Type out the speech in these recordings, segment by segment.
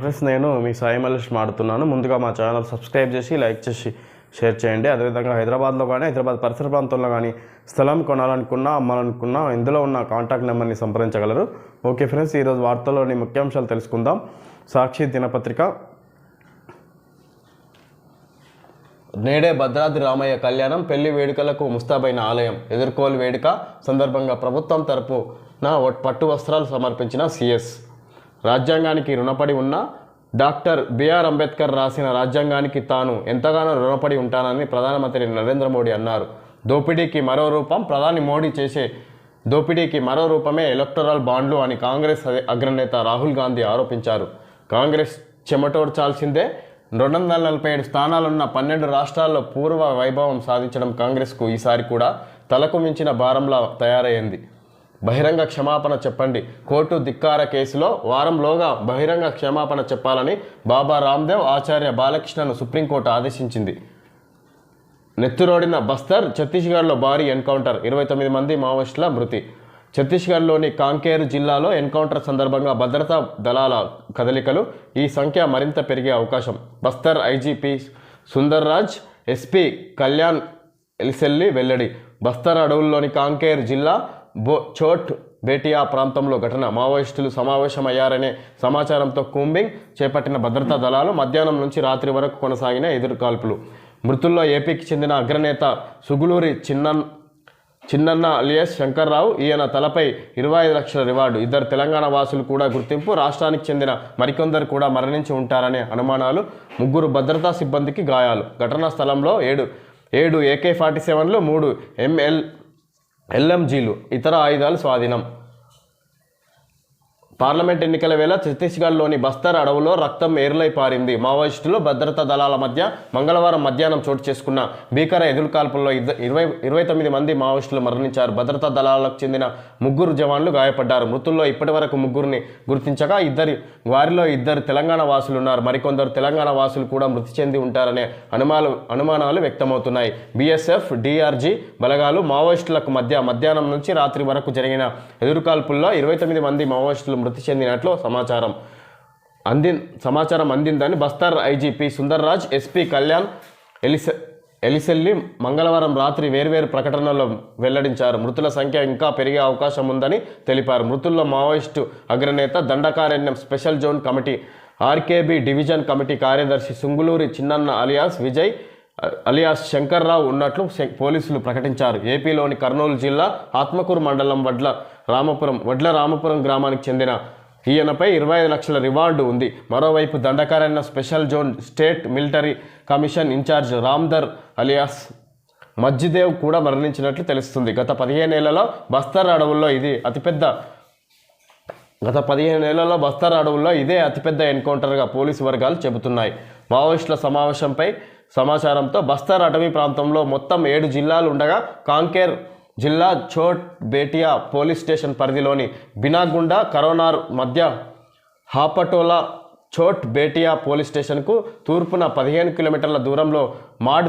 Friends, నేను మీ సాయి మల్లేష్ మాడుతున్నాను. ముందుగా మా ఛానల్ సబ్స్క్రైబ్ చేసి లైక్ చేసి షేర్ చేయండి. అదేవిధంగా హైదరాబాద్లో కానీ హైదరాబాద్ పరిసర ప్రాంతంలో కానీ స్థలం కొనాలనుకున్నా అమ్మాలనుకున్నా ఇందులో ఉన్న కాంటాక్ట్ నెంబర్ని సంప్రదించగలరు. ఓకే ఫ్రెండ్స్, ఈరోజు వార్తల్లోని ముఖ్యాంశాలు తెలుసుకుందాం. సాక్షి దినపత్రిక. నేడే భద్రాద్రి రామయ్య కళ్యాణం, పెళ్లి వేడుకలకు ముస్తాబైన ఆలయం. ఎదుర్కోలు వేడుక సందర్భంగా ప్రభుత్వం తరపున పట్టు వస్త్రాలు సమర్పించిన సీఎస్. రాజ్యాంగానికి రుణపడి ఉన్న డాక్టర్ బిఆర్ అంబేద్కర్ రాసిన రాజ్యాంగానికి తాను ఎంతగానో రుణపడి ఉంటానని ప్రధానమంత్రి నరేంద్ర మోడీ అన్నారు. దోపిడీకి మరో రూపం ప్రధాని మోడీ చేసే దోపిడీకి మరో రూపమే ఎలక్టోరల్ బాండ్లు అని కాంగ్రెస్ అగ్రనేత రాహుల్ గాంధీ ఆరోపించారు. కాంగ్రెస్ చెమటోడ్చాల్సిందే. 247 స్థానాలున్న 12 రాష్ట్రాల్లో పూర్వ వైభవం సాధించడం కాంగ్రెస్కు ఈసారి కూడా తలకు మించిన భారంలా తయారైంది. బహిరంగ క్షమాపణ చెప్పండి. కోర్టు ధిక్కార కేసులో వారంలోగా బహిరంగ క్షమాపణ చెప్పాలని బాబా రామ్దేవ్, ఆచార్య బాలకృష్ణను సుప్రీంకోర్టు ఆదేశించింది. నెత్తురోడిన బస్తర్, ఛత్తీస్గఢ్లో భారీ ఎన్కౌంటర్, 29 మంది మావోయిస్టుల మృతి. ఛత్తీస్గఢ్లోని కాంకేర్ జిల్లాలో ఎన్కౌంటర్ సందర్భంగా భద్రతా దళాల కదలికలు. ఈ సంఖ్య మరింత పెరిగే అవకాశం. బస్తర్ ఐజీపీ సుందర్రాజ్, ఎస్పీ కళ్యాణ్ ఎలిసెల్లి వెల్లడి. బస్తర్ అడవుల్లోని కాంకేర్ జిల్లా చోట్ బేటియా ప్రాంతంలో ఘటన. మావోయిస్టులు సమావేశమయ్యారనే సమాచారంతో కూంబింగ్ చేపట్టిన భద్రతా దళాలు మధ్యాహ్నం నుంచి రాత్రి వరకు కొనసాగిన ఎదురుకాల్పులు. మృతుల్లో ఏపీకి చెందిన అగ్రనేత సుగులూరి చిన్నన్న అలియాస్ శంకర్రావు. ఈయన తలపై 25 లక్షల రివార్డు. 2 తెలంగాణ వాసులు కూడా గుర్తింపు. రాష్ట్రానికి చెందిన మరికొందరు కూడా మరణించి ఉంటారనే అనుమానాలు. 3 భద్రతా సిబ్బందికి గాయాలు. ఘటనా స్థలంలో 7 AK-47లు, 3 LMGలు, ఇతర ఆయుధాలు స్వాధీనం. పార్లమెంట్ ఎన్నికల వేళ ఛత్తీస్గఢ్లోని బస్తర్ అడవులో రక్తం ఏర్లై పారింది. మావోయిస్టులు భద్రతా దళాల మధ్య మంగళవారం మధ్యాహ్నం చోటు చేసుకున్న భీకర ఎదురుకాల్పుల్లో 29 మంది మావోయిస్టులు మరణించారు. భద్రతా దళాలకు చెందిన 3 జవాన్లు గాయపడ్డారు. మృతుల్లో ఇప్పటి వరకు 3 గుర్తించగా వారిలో 2 తెలంగాణ వాసులు ఉన్నారు. మరికొందరు తెలంగాణ వాసులు కూడా మృతి చెంది ఉంటారనే అనుమానాలు వ్యక్తమవుతున్నాయి. BSF, DRG బలగాలు మావోయిస్టులకు మధ్య మధ్యాహ్నం నుంచి రాత్రి వరకు జరిగిన ఎదురుకాల్పుల్లో 29 మంది మావోయిస్టులు మృతి చెందినట్లు సమాచారం అందిందని బస్తర్ ఐజీపీ సుందర్రాజ్, ఎస్పీ కళ్యాణ్ ఎలిసెల్లి మంగళవారం రాత్రి వేర్వేరు ప్రకటనల్లో వెల్లడించారు. మృతుల సంఖ్య ఇంకా పెరిగే అవకాశం ఉందని తెలిపారు. మృతుల్లో మావోయిస్టు అగ్రనేత, Dandakaranya special zone committee RKB division committee కార్యదర్శి సుంగులూరి చిన్నన్న అలియాస్ విజయ్ అలియాస్ శంకర్రావు ఉన్నట్లు పోలీసులు ప్రకటించారు. ఏపీలోని కర్నూలు జిల్లా ఆత్మకూరు మండలం వడ్ల రామపురం గ్రామానికి చెందిన ఈయనపై 25 లక్షల రివార్డు ఉంది. మరోవైపు Dandakaranya special zone state military commission in-charge Ramdher alias Majjidev కూడా మరణించినట్లు తెలుస్తుంది. గత 15 ఏళ్లలో బస్తర్ అడవుల్లో ఇదే అతిపెద్ద ఎన్కౌంటర్గా పోలీసు వర్గాలు చెబుతున్నాయి. మావోయిస్టుల సమాచారంతో బస్తర్ అటవీ ప్రాంతంలో మొత్తం 7 జిల్లాలు ఉండగా కాంకేర్ జిల్లా చోట్ బేటియా పోలీస్ స్టేషన్ పరిధిలోని బినాగుండ, కరోనార్ మధ్య హాపటోలా చోట్ బేటియా పోలీస్ స్టేషన్కు తూర్పున 15 కిలోమీటర్ల దూరంలో మాడ్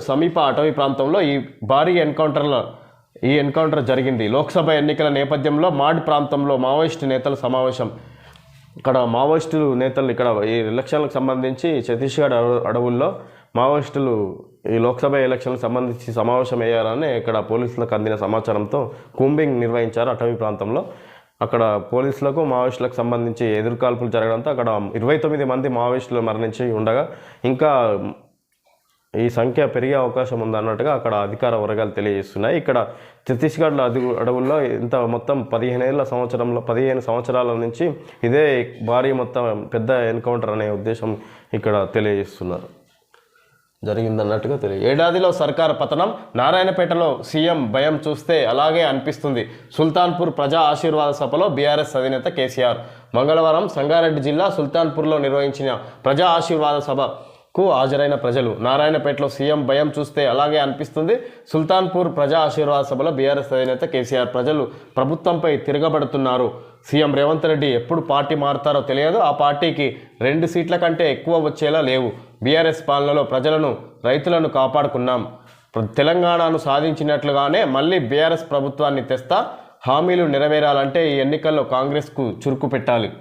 సమీప అటవీ ప్రాంతంలో ఈ భారీ ఎన్కౌంటర్ జరిగింది. లోక్సభ ఎన్నికల నేపథ్యంలో మాడ్ ప్రాంతంలో మావోయిస్టు నేతల సమావేశం. ఇక్కడ ఈ ఎలక్షన్లకు సంబంధించి ఛత్తీస్గఢ్ అడవుల్లో మావోయిస్టులు ఈ లోక్సభ ఎలక్షన్లకు సంబంధించి సమావేశం అయ్యారని ఇక్కడ పోలీసులకు అందిన సమాచారంతో కూంబింగ్ నిర్వహించారు అటవీ ప్రాంతంలో. అక్కడ పోలీసులకు మావోయిస్టులకు సంబంధించి ఎదురుకాల్పులు జరగడంతో అక్కడ 29 మంది మావోయిస్టులు మరణించి ఉండగా ఇంకా ఈ సంఖ్య పెరిగే అవకాశం ఉందన్నట్టుగా అక్కడ అధికార వర్గాలు తెలియజేస్తున్నాయి. ఇక్కడ ఛత్తీస్గఢ్ అడవుల్లో ఇంత మొత్తం 15 సంవత్సరాల నుంచి ఇదే భారీ మొత్తం పెద్ద ఎన్కౌంటర్ అనే ఉద్దేశం ఇక్కడ తెలియజేస్తున్నారు, జరిగిందన్నట్టుగా ఏడాదిలో సర్కార్ పతనం. నారాయణపేటలో సీఎం భయం చూస్తే అలాగే అనిపిస్తుంది. సుల్తాన్పూర్ ప్రజా ఆశీర్వాద సభలో బీఆర్ఎస్ అధినేత కేసీఆర్. మంగళవారం సంగారెడ్డి జిల్లా సుల్తాన్పూర్లో నిర్వహించిన ప్రజా ఆశీర్వాద సభకు హాజరైన ప్రజలు నారాయణపేటలో సీఎం భయం చూస్తే అలాగే అనిపిస్తుంది. సుల్తాన్పూర్ ప్రజా ఆశీర్వాద సభలో బీఆర్ఎస్ అధినేత కేసీఆర్ ప్రజలు ప్రభుత్వంపై తిరగబడుతున్నారు. సీఎం రేవంత్ రెడ్డి ఎప్పుడు పార్టీ మారుతారో తెలియదు. ఆ పార్టీకి 2 సీట్ల కంటే ఎక్కువ వచ్చేలా లేవు. బీఆర్ఎస్ పాలనలో ప్రజలను, రైతులను కాపాడుకున్నాం. తెలంగాణను సాధించినట్లుగానే మళ్ళీ బీఆర్ఎస్ ప్రభుత్వాన్ని తెస్తా. హామీలు నెరవేరాలంటే ఈ ఎన్నికల్లో కాంగ్రెస్కు చురుకు పెట్టాలి.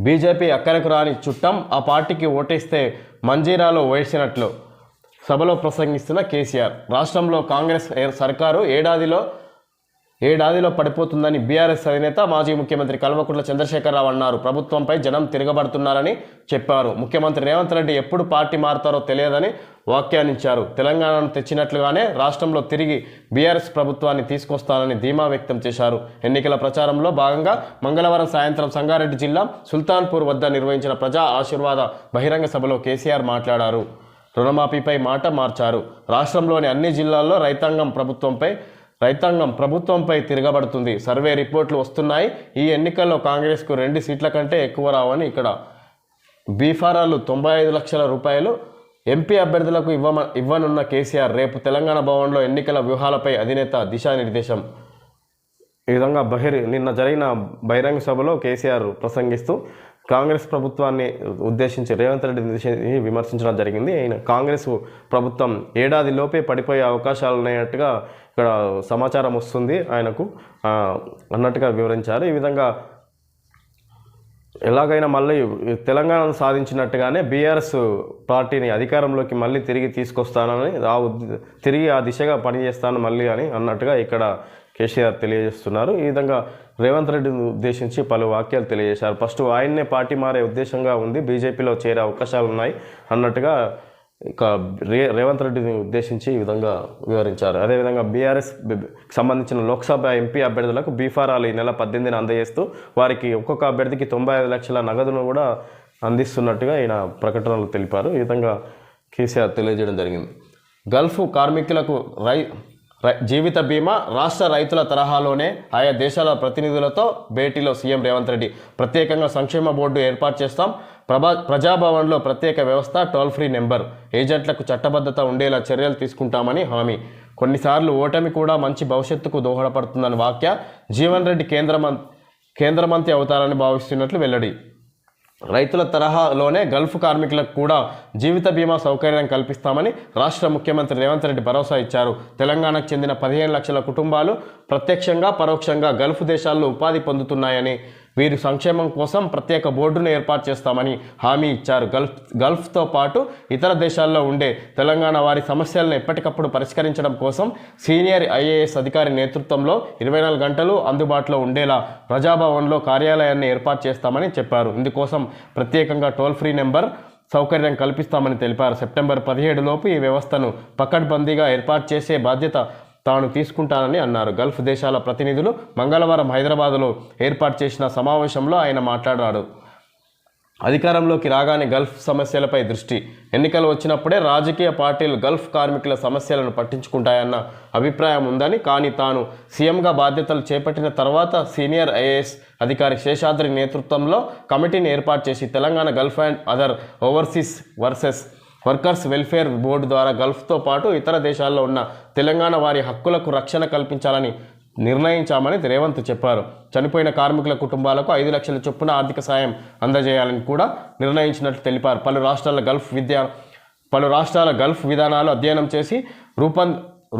బీజేపీ అక్కరకు రాని చుట్టం, ఆ పార్టీకి ఓటేస్తే మంజీరాలో వేసినట్లు సభలో ప్రసంగిస్తున్న కేసీఆర్. రాష్ట్రంలో కాంగ్రెస్ సర్కారు ఏడాదిలో పడిపోతుందని బీఆర్ఎస్ అధినేత మాజీ ముఖ్యమంత్రి కల్వకుంట్ల చంద్రశేఖరరావు అన్నారు. ప్రభుత్వంపై జనం తిరగబడుతున్నారని చెప్పారు. ముఖ్యమంత్రి రేవంత్ రెడ్డి ఎప్పుడు పార్టీ మారుతారో తెలియదని వ్యాఖ్యానించారు. తెలంగాణను తెచ్చినట్లుగానే రాష్ట్రంలో తిరిగి బీఆర్ఎస్ ప్రభుత్వాన్ని తీసుకొస్తానని ధీమా వ్యక్తం చేశారు. ఎన్నికల ప్రచారంలో భాగంగా మంగళవారం సాయంత్రం సంగారెడ్డి జిల్లా సుల్తాన్పూర్ వద్ద నిర్వహించిన ప్రజా ఆశీర్వాద బహిరంగ సభలో కేసీఆర్ మాట్లాడారు. రుణమాఫీపై మాట మార్చారు. రాష్ట్రంలోని అన్ని జిల్లాల్లో రైతాంగం ప్రభుత్వంపై తిరగబడుతుంది. సర్వే రిపోర్ట్లు వస్తున్నాయి. ఈ ఎన్నికల్లో కాంగ్రెస్కు 2 సీట్ల కంటే ఎక్కువ రావని ఇక్కడ బీఫారాలు 95 లక్షల రూపాయలు ఎంపీ అభ్యర్థులకు ఇవ్వనున్న కేసీఆర్ రేపు తెలంగాణ భవన్లో ఎన్నికల వ్యూహాలపై అధినేత దిశానిర్దేశం. ఈ విధంగా నిన్న జరిగిన బహిరంగ సభలో కేసీఆర్ ప్రసంగిస్తూ కాంగ్రెస్ ప్రభుత్వాన్ని ఉద్దేశించి రేవంత్ రెడ్డిని విమర్శించడం జరిగింది. ఆయన కాంగ్రెస్ ప్రభుత్వం ఏడాదిలోపే పడిపోయే అవకాశాలు ఉన్నాయట్టుగా ఇక్కడ సమాచారం వస్తుంది ఆయనకు అన్నట్టుగా వివరించారు. ఈ విధంగా ఎలాగైనా మళ్ళీ తెలంగాణను సాధించినట్టుగానే బీఆర్ఎస్ పార్టీని అధికారంలోకి మళ్ళీ తిరిగి తీసుకొస్తానని తిరిగి ఆ దిశగా పనిచేస్తాను మళ్ళీ అని అన్నట్టుగా ఇక్కడ కేసీఆర్ తెలియజేస్తున్నారు. ఈ విధంగా రేవంత్ రెడ్డిని ఉద్దేశించి పలు వాక్యాలు తెలియజేశారు. ఫస్ట్ ఆయన్నే పార్టీ మారే ఉద్దేశంగా ఉంది, బీజేపీలో చేరే అవకాశాలు ఉన్నాయి అన్నట్టుగా ఇక రేవంత్ రెడ్డిని ఉద్దేశించి ఈ విధంగా వివరించారు. అదేవిధంగా బీఆర్ఎస్ సంబంధించిన లోక్సభ ఎంపీ అభ్యర్థులకు బీఫారాలు ఈ నెల 18న అందజేస్తూ వారికి ఒక్కొక్క అభ్యర్థికి 95 లక్షల నగదును కూడా అందిస్తున్నట్టుగా ఈయన ప్రకటనలు తెలిపారు. ఈ విధంగా కేసీఆర్ తెలియజేయడం జరిగింది. గల్ఫ్ కార్మికులకు జీవిత బీమా రాష్ట్ర రైతుల తరహాలోనే ఆయా దేశాల ప్రతినిధులతో భేటీలో సీఎం రేవంత్ రెడ్డి. ప్రత్యేకంగా సంక్షేమ బోర్డు ఏర్పాటు చేస్తాం, ప్రజాభవన్లో ప్రత్యేక వ్యవస్థ, టోల్ ఫ్రీ నెంబర్, ఏజెంట్లకు చట్టబద్ధత ఉండేలా చర్యలు తీసుకుంటామని హామీ. కొన్నిసార్లు ఓటమి కూడా మంచి భవిష్యత్తుకు దోహదపడుతుందని వ్యాఖ్య. జీవన్ రెడ్డి కేంద్ర మంత్రి అవుతారని భావిస్తున్నట్లు వెల్లడి. రైతుల తరహాలోనే గల్ఫ్ కార్మికులకు కూడా జీవిత బీమా సౌకర్యం కల్పిస్తామని రాష్ట్ర ముఖ్యమంత్రి రేవంత్ రెడ్డి భరోసా ఇచ్చారు. తెలంగాణకు చెందిన 15 లక్షల కుటుంబాలు ప్రత్యక్షంగా పరోక్షంగా గల్ఫ్ దేశాల్లో ఉపాధి పొందుతున్నాయని, వీరి సంక్షేమం కోసం ప్రత్యేక బోర్డును ఏర్పాటు చేస్తామని హామీ ఇచ్చారు. గల్ఫ్తో పాటు ఇతర దేశాల్లో ఉండే తెలంగాణ వారి సమస్యలను ఎప్పటికప్పుడు పరిష్కరించడం కోసం సీనియర్ ఐఏఎస్ అధికారి నేతృత్వంలో 24 గంటలు అందుబాటులో ఉండేలా ప్రజాభవన్లో కార్యాలయాన్ని ఏర్పాటు చేస్తామని చెప్పారు. ఇందుకోసం ప్రత్యేకంగా టోల్ ఫ్రీ నెంబర్ సౌకర్యం కల్పిస్తామని తెలిపారు. సెప్టెంబర్ 17 లోపు ఈ వ్యవస్థను పకడ్బందీగా ఏర్పాటు చేసే బాధ్యత తాను తీసుకుంటానని అన్నారు. గల్ఫ్ దేశాల ప్రతినిధులు మంగళవారం హైదరాబాద్లో ఏర్పాటు చేసిన సమావేశంలో ఆయన మాట్లాడారు. అధికారంలోకి రాగానే గల్ఫ్ సమస్యలపై దృష్టి. ఎన్నికలు వచ్చినప్పుడే రాజకీయ పార్టీలు గల్ఫ్ కార్మికుల సమస్యలను పట్టించుకుంటాయన్న అభిప్రాయం ఉందని, కానీ తాను సీఎంగా బాధ్యతలు చేపట్టిన తర్వాత సీనియర్ ఐఏఎస్ అధికారి శేషాద్రి నేతృత్వంలో కమిటీని ఏర్పాటు చేసి Telangana Gulf and other overseas workers welfare board ద్వారా గల్ఫ్తో పాటు ఇతర దేశాల్లో ఉన్న తెలంగాణ వారి హక్కులకు రక్షణ కల్పించాలని నిర్ణయించామని రేవంత్ చెప్పారు. చనిపోయిన కార్మికుల కుటుంబాలకు 5 లక్షల చొప్పున ఆర్థిక సాయం అందజేయాలని కూడా నిర్ణయించినట్లు తెలిపారు. పలు రాష్ట్రాల గల్ఫ్ విధానాలు అధ్యయనం చేసి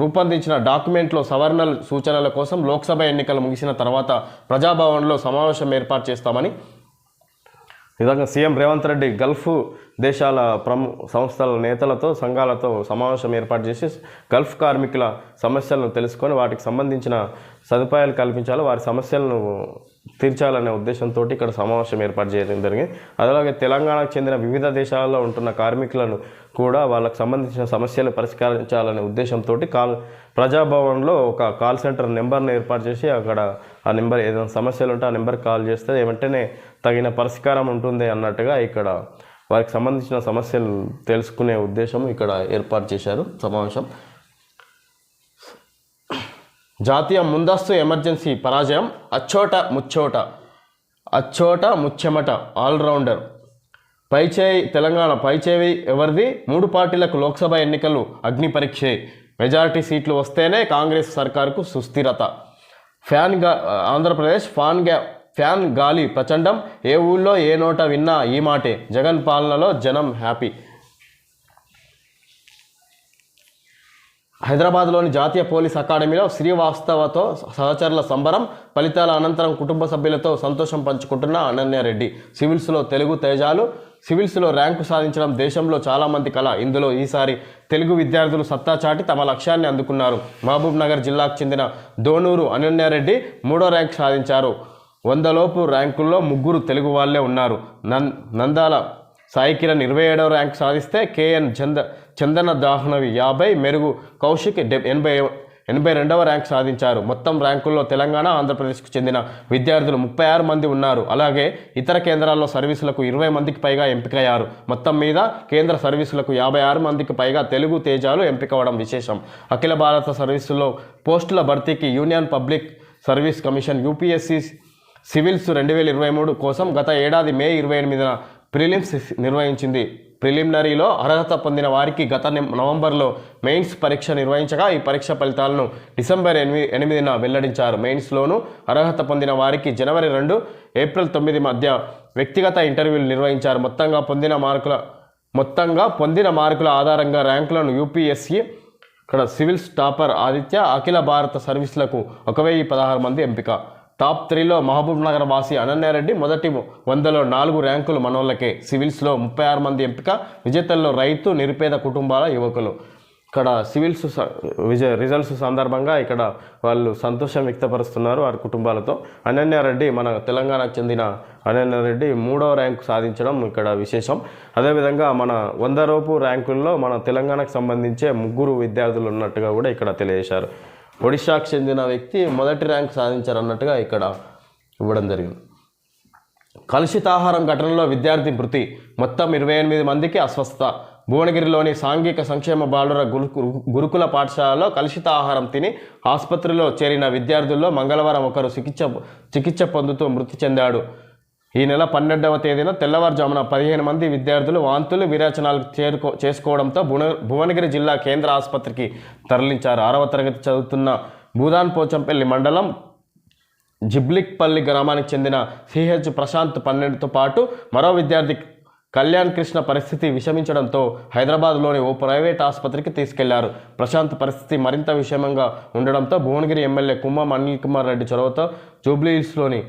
రూపొందించిన డాక్యుమెంట్లో సవరణల సూచనల కోసం లోక్సభ ఎన్నికలు ముగిసిన తర్వాత ప్రజాభవన్లో సమావేశం ఏర్పాటు చేస్తామని విధంగా సీఎం రేవంత్ రెడ్డి గల్ఫ్ దేశాల సంస్థల నేతలతో సంఘాలతో సమావేశం ఏర్పాటు చేసి గల్ఫ్ కార్మికుల సమస్యలను తెలుసుకొని వాటికి సంబంధించిన సదుపాయాలు కల్పించాలి, వారి సమస్యలను తీర్చాలనే ఉద్దేశంతో ఇక్కడ సమావేశం ఏర్పాటు చేయడం జరిగింది. అలాగే తెలంగాణకు చెందిన వివిధ దేశాల్లో ఉంటున్న కార్మికులను కూడా వాళ్ళకు సంబంధించిన సమస్యలు పరిష్కరించాలనే ఉద్దేశంతో ప్రజాభవన్లో ఒక కాల్ సెంటర్ నెంబర్ను ఏర్పాటు చేసి అక్కడ ఆ నెంబర్ ఏదైనా సమస్యలు ఉంటే ఆ నెంబర్కి కాల్ చేస్తే వెంటనే తగిన పరిష్కారం ఉంటుంది అన్నట్టుగా ఇక్కడ వారికి సంబంధించిన సమస్యలు తెలుసుకునే ఉద్దేశం ఇక్కడ ఏర్పాటు చేశారు సమావేశం. జాతీయ ముందస్తు ఎమర్జెన్సీ పరాజయం, అచ్చోట ముచ్చెమట ఆల్రౌండర్ పైచేయి తెలంగాణ పైచేయి ఎవరిది? 3 పార్టీలకు లోక్సభ ఎన్నికలు అగ్ని పరీక్షే. మెజారిటీ సీట్లు వస్తేనే కాంగ్రెస్ సర్కారుకు సుస్థిరత. ఆంధ్రప్రదేశ్ ఫ్యాన్ గాలి ప్రచండం, ఏ ఊళ్ళో ఏ నోట విన్నా ఈ మాటే. జగన్ పాలనలో జనం హ్యాపీ. హైదరాబాద్లోని జాతీయ పోలీస్ అకాడమీలో శ్రీవాస్తవతో సహచరుల సంబరం. ఫలితాల అనంతరం కుటుంబ సభ్యులతో సంతోషం పంచుకుంటున్న అనన్యారెడ్డి. సివిల్స్లో తెలుగు తేజాలు. సివిల్స్లో ర్యాంకు సాధించడం దేశంలో చాలామంది కళ. ఇందులో ఈసారి తెలుగు విద్యార్థులు సత్తా చాటి తమ లక్ష్యాన్ని అందుకున్నారు. మహబూబ్ నగర్ జిల్లాకు చెందిన దోనూరు అనన్యారెడ్డి 3వ ర్యాంకు సాధించారు. 100 లోపు ర్యాంకుల్లో 3 తెలుగు వాళ్ళే ఉన్నారు. నందాల సాయి కిరణ్ 27వ ర్యాంకు సాధిస్తే కేఎన్ చందన దాహ్నవి 50, మెరుగు కౌశిక్ 82వ ర్యాంకు సాధించారు. మొత్తం ర్యాంకుల్లో తెలంగాణ, ఆంధ్రప్రదేశ్కు చెందిన విద్యార్థులు 36 మంది ఉన్నారు. అలాగే ఇతర కేంద్రాల్లో సర్వీసులకు 20 మందికి పైగా ఎంపికయ్యారు. మొత్తం మీద కేంద్ర సర్వీసులకు 56 మందికి పైగా తెలుగు తేజాలు ఎంపికవడం విశేషం. అఖిల భారత సర్వీసుల్లో పోస్టుల భర్తీకి union public service commission UPSC civils 2023 కోసం గత ఏడాది మే 28న ప్రిలిమ్స్ నిర్వహించింది. ప్రిలిమినరీలో అర్హత పొందిన వారికి గత నవంబర్లో మెయిన్స్ పరీక్ష నిర్వహించగా ఈ పరీక్ష ఫలితాలను డిసెంబర్ 8న వెల్లడించారు. మెయిన్స్లోనూ అర్హత పొందిన వారికి జనవరి 2, ఏప్రిల్ 9 మధ్య వ్యక్తిగత ఇంటర్వ్యూలు నిర్వహించారు. మొత్తంగా పొందిన మార్కుల ఆధారంగా ర్యాంకులను యూపీఎస్సీ ఇక్కడ సివిల్స్ టాపర్ ఆదిత్య, అఖిల భారత సర్వీసులకు 1016 మంది ఎంపిక. టాప్ 3లో మహబూబ్ నగర్ వాసి అనన్యారెడ్డి. మొదటి 100లో 4 ర్యాంకులు మనోళ్ళకే. సివిల్స్లో 36 మంది ఎంపిక. విజేతల్లో రైతు, నిరుపేద కుటుంబాల యువకులు. ఇక్కడ సివిల్స్ రిజల్ట్స్ సందర్భంగా ఇక్కడ వాళ్ళు సంతోషం వ్యక్తపరుస్తున్నారు వారి కుటుంబాలతో. అనన్యారెడ్డి మన తెలంగాణకు చెందిన అనన్యారెడ్డి 3వ ర్యాంకు సాధించడం ఇక్కడ విశేషం. అదేవిధంగా మన 100 లోపు ర్యాంకుల్లో మన తెలంగాణకు సంబంధించే 3 విద్యార్థులు ఉన్నట్టుగా కూడా ఇక్కడ తెలియజేశారు. ఒడిశాకు చెందిన వ్యక్తి మొదటి ర్యాంక్ సాధించారన్నట్టుగా ఇక్కడ ఇవ్వడం జరిగింది. కలుషితాహారం ఘటనలో విద్యార్థి మృతి. మొత్తం 28 మందికి అస్వస్థత. భువనగిరిలోని సాంఘిక సంక్షేమ బాలుర గురుకుల పాఠశాలలో కలుషిత ఆహారం తిని ఆసుపత్రిలో చేరిన విద్యార్థుల్లో మంగళవారం ఒకరు చికిత్స పొందుతూ మృతి చెందాడు. ఈ నెల 12వ తేదీన తెల్లవారుజామున 15 మంది విద్యార్థులు వాంతులు, విరేచనాలు చేసుకోవడంతో భువనగిరి జిల్లా కేంద్ర ఆసుపత్రికి తరలించారు. 6వ తరగతి చదువుతున్న భూదాన్ పోచంపల్లి మండలం జిబ్లిక్పల్లి గ్రామానికి చెందిన సిహెచ్ ప్రశాంత్ 12తో పాటు మరో విద్యార్థి కళ్యాణ్ కృష్ణ పరిస్థితి విషమించడంతో హైదరాబాద్లోని ఓ ప్రైవేట్ ఆసుపత్రికి తీసుకెళ్లారు. ప్రశాంత్ పరిస్థితి మరింత విషమంగా ఉండడంతో భువనగిరి ఎమ్మెల్యే కుమ్మం అనిల్ కుమార్ రెడ్డి చొరవతో జూబ్లీహిల్స్లోని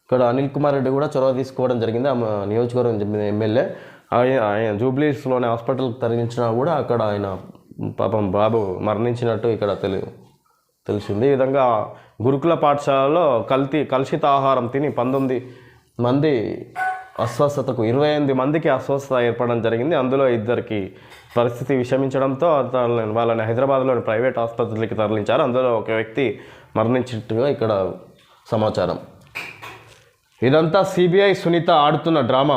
ఇక్కడ అనిల్ కుమార్ రెడ్డి కూడా చొరవ తీసుకోవడం జరిగింది. ఆ నియోజకవర్గం ఎమ్మెల్యే ఆయన జూబ్లీహిల్స్లోని హాస్పిటల్కి తరలించినా కూడా అక్కడ ఆయన పాపం బాబు మరణించినట్టు ఇక్కడ తెలిసింది. ఈ విధంగా గురుకుల పాఠశాలలో కలుషిత ఆహారం తిని 19 మంది అస్వస్థతకు 28 మందికి అస్వస్థత ఏర్పడడం జరిగింది. అందులో 2కి పరిస్థితి విషమించడంతో వాళ్ళని హైదరాబాద్లోని ప్రైవేట్ ఆసుపత్రికి తరలించారు. అందులో ఒక వ్యక్తి మరణించినట్టుగా ఇక్కడ సమాచారం. ఇదంతా సిబిఐ సునీత ఆడుతున్న డ్రామా.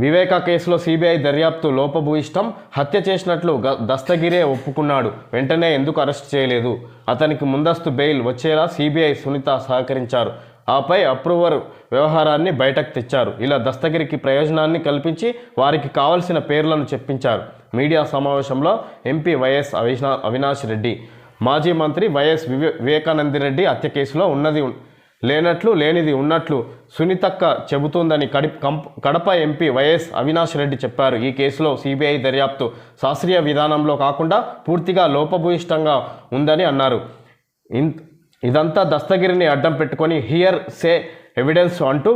వివేక కేసులో సిబిఐ దర్యాప్తు లోపభూయిష్టం. హత్య చేసినట్లు దస్తగిరే ఒప్పుకున్నాడు. వెంటనే ఎందుకు అరెస్ట్ చేయలేదు? అతనికి ముందస్తు బెయిల్ వచ్చేలా సిబిఐ సునీత సహకరించారు. ఆపై అప్రూవర్ వ్యవహారాన్ని బయటకు తెచ్చారు. ఇలా దస్తగిరికి ప్రయోజనాన్ని కల్పించి వారికి కావలసిన పేర్లను చెప్పించారు. మీడియా సమావేశంలో ఎంపీ వైఎస్ అవినాష్ రెడ్డి, మాజీ మంత్రి వైఎస్ వివేకానందరెడ్డి హత్య కేసులో ఉన్నది లేనట్లు, లేనిది ఉన్నట్లు సునీతక్క చెబుతోందని కడప ఎంపీ వైఎస్ అవినాష్ రెడ్డి చెప్పారు. ఈ కేసులో సిబిఐ దర్యాప్తు శాస్త్రీయ విధానంలో కాకుండా పూర్తిగా లోపభూయిష్టంగా ఉందని అన్నారు. ఇదంతా దస్తగిరిని అడ్డం పెట్టుకొని హియర్ సే ఎవిడెన్స్ అంటూ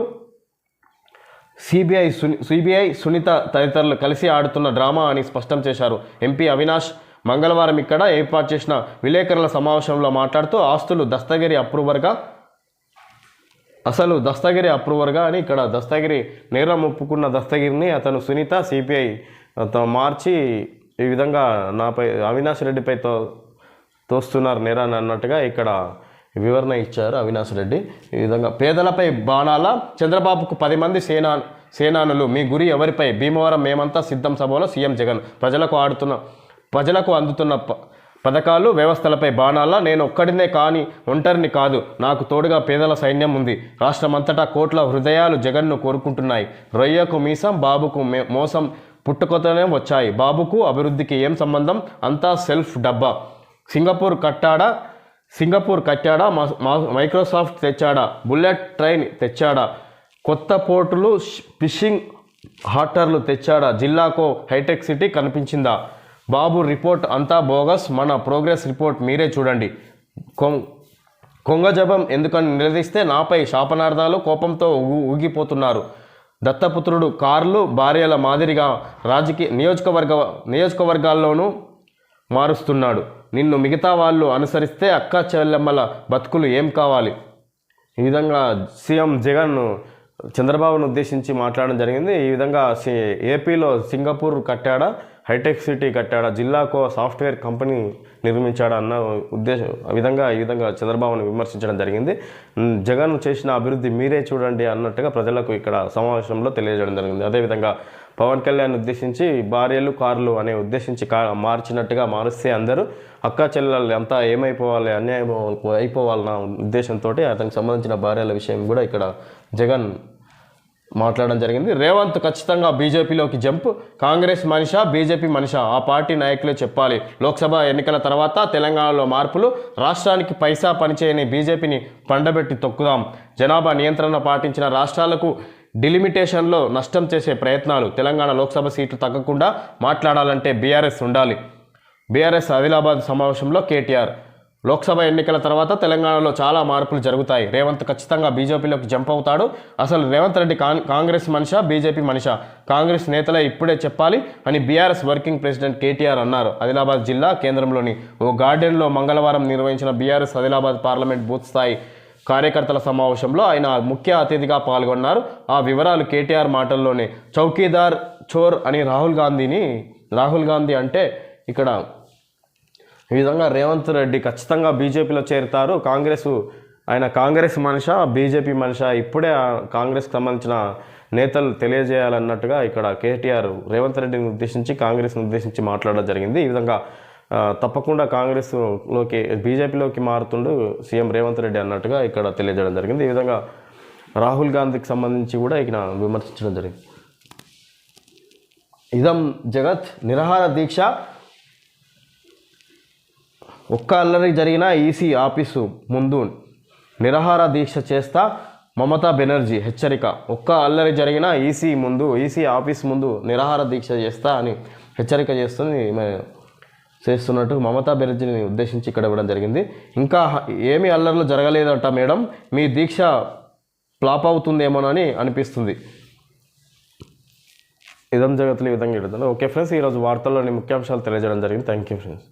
సిబిఐ సునీత తదితరులు కలిసి ఆడుతున్న డ్రామా అని స్పష్టం చేశారు. ఎంపీ అవినాష్ మంగళవారం ఇక్కడ ఏర్పాటు చేసిన విలేకరుల సమావేశంలో మాట్లాడుతూ ఆస్తులు దస్తగిరి అప్రూవర్గా అని ఇక్కడ దస్తగిరి నేరం ఒప్పుకున్న దస్తగిరిని అతను సునీత సిబిఐ మార్చి ఈ విధంగా నాపై అవినాష్ రెడ్డిపై తోస్తున్నారు నేరాన్ని అన్నట్టుగా ఇక్కడ వివరణ ఇచ్చారు అవినాష్ రెడ్డి. ఈ విధంగా పేదలపై బాణాల. చంద్రబాబుకు 10 మంది సేనానులు, మీ గురి ఎవరిపై? భీమవరం మేమంతా సిద్ధం సభలో సీఎం జగన్. ప్రజలకు అందుతున్న పథకాలు, వ్యవస్థలపై బాణాల. నేను ఒక్కడినే కానీ ఒంటరిని కాదు, నాకు తోడుగా పేదల సైన్యం ఉంది. రాష్ట్రమంతటా కోట్ల హృదయాలు జగన్ను కోరుకుంటున్నాయి. రొయ్యకు మీసం, బాబుకు మోసం పుట్టుకొతనే వచ్చాయి. బాబుకు అభివృద్ధికి ఏం సంబంధం? అంతా సెల్ఫ్ డబ్బా. సింగపూర్ కట్టాడా? మైక్రోసాఫ్ట్ తెచ్చాడా? బుల్లెట్ ట్రైన్ తెచ్చాడా? కొత్త పోర్టులు, ఫిషింగ్ హార్టర్లు తెచ్చాడా? జిల్లాకో హైటెక్ సిటీ కనిపించిందా? బాబు రిపోర్ట్ అంతా బోగస్, మన ప్రోగ్రెస్ రిపోర్ట్ మీరే చూడండి. కొంగజపం ఎందుకని నిలదీస్తే నాపై శాపనార్థాలు, కోపంతో ఊగిపోతున్నారు. దత్తపుత్రుడు కార్లు భార్యల మాదిరిగా నియోజకవర్గాల్లోనూ మారుస్తున్నాడు. నిన్ను మిగతా వాళ్ళు అనుసరిస్తే అక్క చెల్లెమ్మల బతుకులు ఏం కావాలి? ఈ విధంగా సీఎం జగన్ చంద్రబాబును ఉద్దేశించి మాట్లాడడం జరిగింది. ఈ విధంగా ఏపీలో సింగపూర్ కట్టాడా, హైటెక్ సిటీ కట్టాడా, జిల్లాకో సాఫ్ట్వేర్ కంపెనీ నిర్మించాడా అన్న ఈ విధంగా చంద్రబాబును విమర్శించడం జరిగింది. జగన్ చేసిన అభివృద్ధి మీరే చూడండి అన్నట్టుగా ప్రజలకు ఇక్కడ సమావేశంలో తెలియజేయడం జరిగింది. అదేవిధంగా పవన్ కళ్యాణ్ ఉద్దేశించి భార్యలు కార్లు అనే ఉద్దేశించి మారుస్తే అందరూ అక్క చెల్లెళ్ళు అంతా ఏమైపోవాలి, అన్యాయం అయిపోవాలన్న ఉద్దేశంతో అతనికి సంబంధించిన భార్యల విషయం కూడా ఇక్కడ జగన్ మాట్లాడడం జరిగింది. రేవంత్ ఖచ్చితంగా బీజేపీలోకి జంప్, కాంగ్రెస్ మనిషా బీజేపీ మనిషా ఆ పార్టీ నాయకులే చెప్పాలి. లోక్సభ ఎన్నికల తర్వాత తెలంగాణలో మార్పులు, రాష్ట్రానికి పైసా పనిచేయని బీజేపీని పండబెట్టి తొక్కుదాం. జనాభా నియంత్రణ పాటించిన రాష్ట్రాలకు డిలిమిటేషన్లో నష్టం చేసే ప్రయత్నాలు, తెలంగాణ లోక్సభ సీట్లు తగ్గకుండా మాట్లాడాలంటే బీఆర్ఎస్ ఉండాలి. బీఆర్ఎస్ ఆదిలాబాద్ సమావేశంలో కేటీఆర్, లోక్సభ ఎన్నికల తర్వాత తెలంగాణలో చాలా మార్పులు జరుగుతాయి. రేవంత్ ఖచ్చితంగా బీజేపీలోకి జంప్ అవుతాడు. అసలు రేవంత్ రెడ్డి కాంగ్రెస్ మనిషా బీజేపీ మనిషా, కాంగ్రెస్ నేతలే ఇప్పుడే చెప్పాలి అని బీఆర్ఎస్ వర్కింగ్ ప్రెసిడెంట్ కేటీఆర్ అన్నారు. ఆదిలాబాద్ జిల్లా కేంద్రంలోని ఓ గార్డెన్లో మంగళవారం నిర్వహించిన బీఆర్ఎస్ ఆదిలాబాద్ పార్లమెంట్ బూత్ స్థాయి కార్యకర్తల సమావేశంలో ఆయన ముఖ్య అతిథిగా పాల్గొన్నారు. ఆ వివరాలు కేటీఆర్ మాటల్లోనే. చౌకీదార్ చోర్ అని రాహుల్ గాంధీ అంటే ఇక్కడ ఈ విధంగా రేవంత్ రెడ్డి ఖచ్చితంగా బీజేపీలో చేరుతారు. ఆయన కాంగ్రెస్ మనిషా బీజేపీ మనిషా ఇప్పుడే కాంగ్రెస్కి సంబంధించిన నేతలు తెలియజేయాలన్నట్టుగా ఇక్కడ కేటీఆర్ రేవంత్ రెడ్డిని ఉద్దేశించి కాంగ్రెస్ని ఉద్దేశించి మాట్లాడడం జరిగింది. ఈ విధంగా తప్పకుండా బీజేపీలోకి మారుతుండు సీఎం రేవంత్ రెడ్డి అన్నట్టుగా ఇక్కడ తెలియజేయడం జరిగింది. ఈ విధంగా రాహుల్ గాంధీకి సంబంధించి కూడా ఇక్కడ విమర్శించడం జరిగింది. ఇదం జగత్ నిరాహార దీక్ష, ఒక్క అల్లరి జరిగిన ఈసీ ఆఫీసు ముందు నిరాహార దీక్ష చేస్తా మమతా బెనర్జీ హెచ్చరిక. ఒక్క అల్లరి జరిగిన ఈసీ ఆఫీస్ ముందు నిరాహార దీక్ష చేస్తా అని హెచ్చరిక చేస్తున్నట్టు మమతా బెనర్జీని ఉద్దేశించి ఇక్కడ ఇవ్వడం జరిగింది. ఇంకా ఏమీ అల్లర్లు జరగలేదంట మేడం, మీ దీక్ష ఫ్లాప్ అవుతుందేమోనని అనిపిస్తుంది. ఇదం జగత్తులు ఈ విధంగా ఇడుతుంది. ఓకే ఫ్రెండ్స్, ఈరోజు వార్తల్లోని ముఖ్యాంశాలు తెలియజేయడం జరిగింది. Thank you friends.